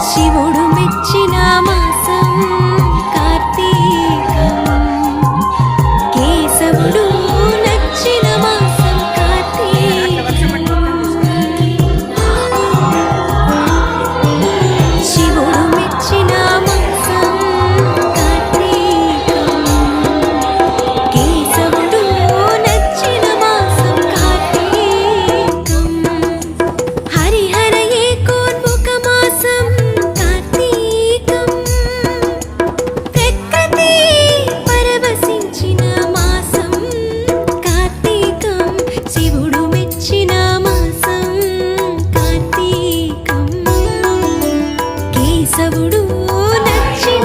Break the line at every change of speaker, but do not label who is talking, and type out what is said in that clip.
శివుడు మెచ్చిన మాసం కార్తీకం, కేశవుడు నచ్చిన మాసం కార్తీకం. శివుడు మెచ్చిన మాసం కార్తీకం, కేశవుడు నచ్చిన మాసం కార్తీకం. హరిహర ఏకోన్ముఖ మాసం కార్తీకం, ప్రకృతి పరవశించిన మాసం కార్తీకం. శివుడు మెచ్చిన మాసం కార్తీకం, కేశవుడు నచ్చిన